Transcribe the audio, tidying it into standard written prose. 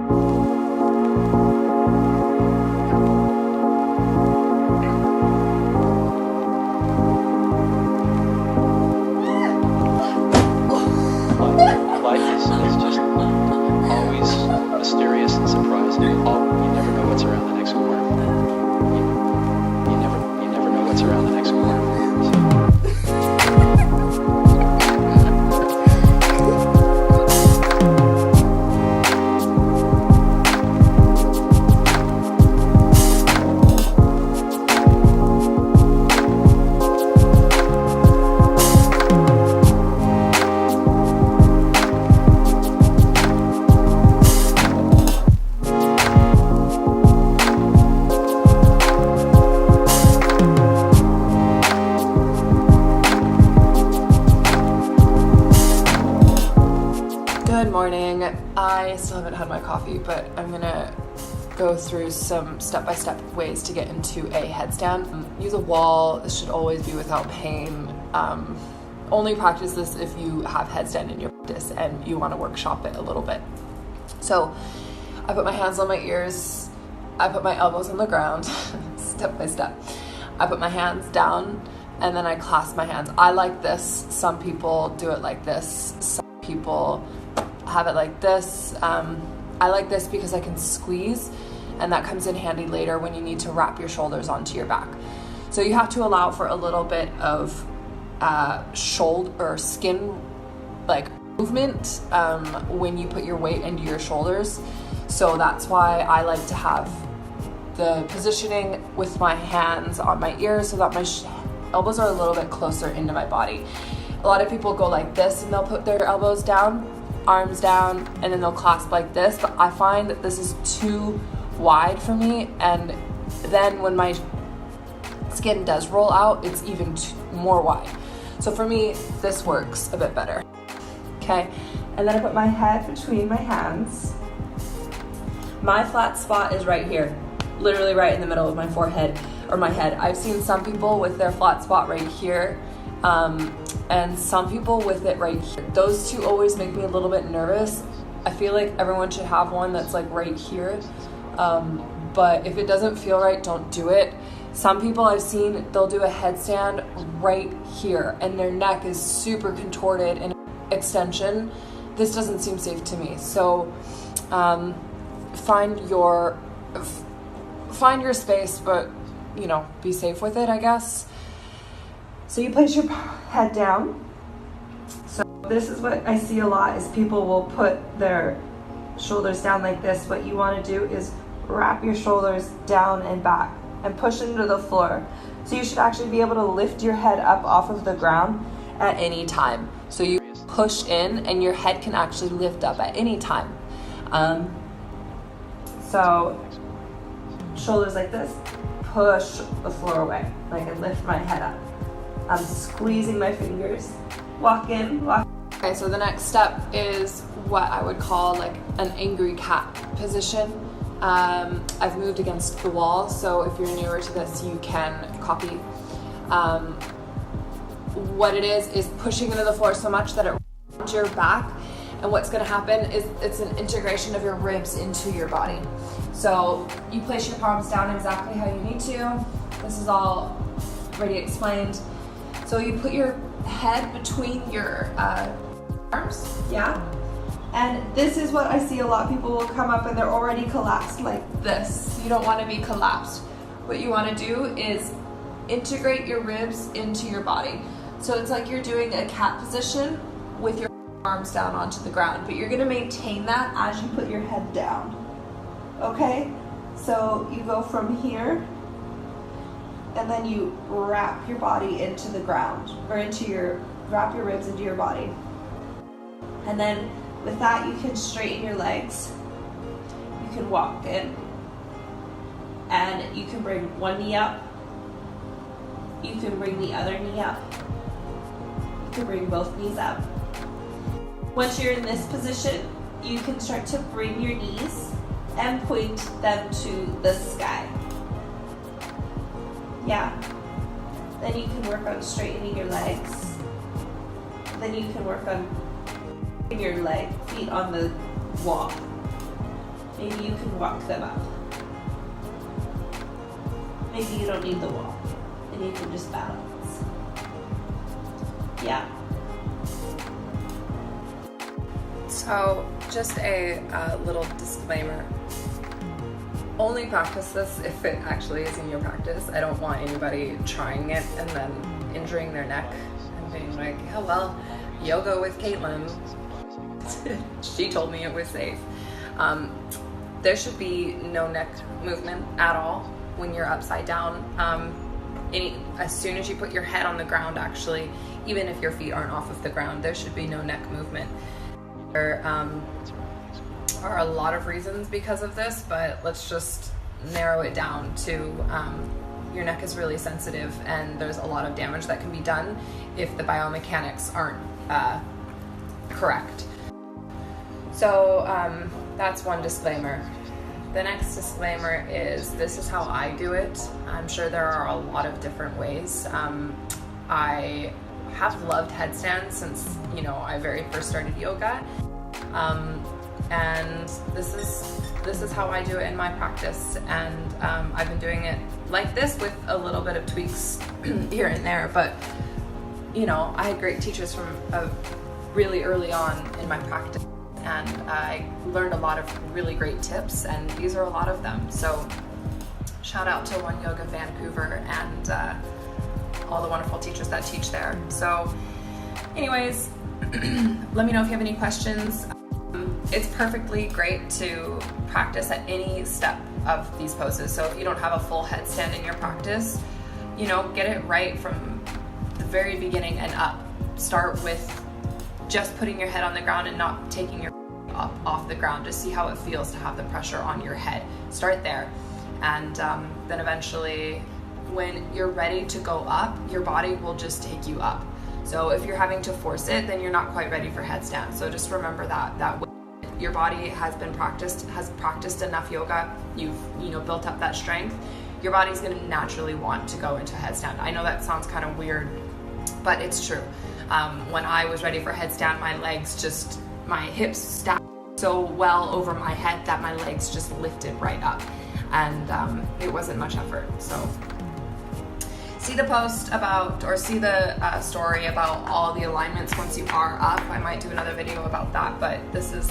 Life is just always mysterious and surprising. You never know what's around the next corner. You never know what's around the next corner. Good morning. I still haven't had my coffee, but I'm gonna go through some step-by-step ways to get into a headstand. Use a wall. This should always be without pain. Only practice this if you have headstand in your practice and you want to workshop it a little bit. So I put my hands on my ears. I put my elbows on the ground, step by step. I put my hands down and then I clasp my hands. I like this. Some people do it like this. Some people have it like this. I like this because I can squeeze, and that comes in handy later when you need to wrap your shoulders onto your back. So you have to allow for a little bit of shoulder or skin like movement when you put your weight into your shoulders. So that's why I like to have the positioning with my hands on my ears so that my elbows are a little bit closer into my body. A lot of people go like this and they'll put their elbows down, arms down, and then they'll clasp like this, but I find that this is too wide for me, and then when my skin does roll out, it's even more wide. So for me, this works a bit better. Okay, and then I put my head between my hands. My flat spot is right here, literally right in the middle of my forehead or my head. I've seen some people with their flat spot right here, and some people with it right here. Those two always make me a little bit nervous. I feel like everyone should have one that's like right here, but if it doesn't feel right, don't do it. Some people I've seen, they'll do a headstand right here and their neck is super contorted in extension. This doesn't seem safe to me. So find your space, but you know, be safe with it, I guess. So you place your head down. So this is what I see a lot, is people will put their shoulders down like this. What you want to do is wrap your shoulders down and back and push into the floor. So you should actually be able to lift your head up off of the ground at any time. So you push in and your head can actually lift up at any time. So shoulders like this, push the floor away, like I lift my head up. I'm squeezing my fingers, walk in, walk. Okay, so the next step is what I would call like an angry cat position. I've moved against the wall, so if you're newer to this, you can copy. What it is pushing into the floor so much that it rounds your back, and what's gonna happen is it's an integration of your ribs into your body. So you place your palms down exactly how you need to. This is all already explained. So you put your head between your arms, yeah? And this is what I see a lot of people will come up and they're already collapsed like this. You don't want to be collapsed. What you want to do is integrate your ribs into your body. So it's like you're doing a cat position with your arms down onto the ground, but you're going to maintain that as you put your head down. Okay? So you go from here, and then you wrap your body into the ground, or wrap your ribs into your body. And then with that, you can straighten your legs. You can walk in, and you can bring one knee up. You can bring the other knee up. You can bring both knees up. Once you're in this position, you can start to bring your knees and point them to the sky. Yeah. Then you can work on straightening your legs. Then you can work on your feet on the wall. Maybe you can walk them up. Maybe you don't need the wall and you can just balance. Yeah. So just a little disclaimer. Only practice this if it actually is in your practice. I don't want anybody trying it and then injuring their neck and being like, oh well, yoga with Caitlyn. She told me it was safe. There should be no neck movement at all when you're upside down. As soon as you put your head on the ground, actually, even if your feet aren't off of the ground, there should be no neck movement. There are a lot of reasons because of this, but let's just narrow it down to your neck is really sensitive and there's a lot of damage that can be done if the biomechanics aren't correct. So that's one disclaimer. The next disclaimer is this is how I do it. I'm sure there are a lot of different ways. I have loved headstands since, I very first started yoga. And this is how I do it in my practice. And I've been doing it like this with a little bit of tweaks here and there. But, I had great teachers from really early on in my practice. And I learned a lot of really great tips, and these are a lot of them. So shout out to One Yoga Vancouver and all the wonderful teachers that teach there. So anyways, let me know if you have any questions. It's perfectly great to practice at any step of these poses. So if you don't have a full headstand in your practice, get it right from the very beginning and up. Start with just putting your head on the ground and not taking your up off the ground. Just see how it feels to have the pressure on your head. Start there. And then eventually when you're ready to go up, your body will just take you up. So if you're having to force it, then you're not quite ready for headstand. So just remember that your body has practiced enough yoga, you've built up that strength, your body's gonna naturally want to go into headstand. I know that sounds kind of weird, but it's true. When I was ready for headstand, my hips stacked so well over my head that my legs just lifted right up, and it wasn't much effort. So see the post see the story about all the alignments once you are up. I might do another video about that, but this is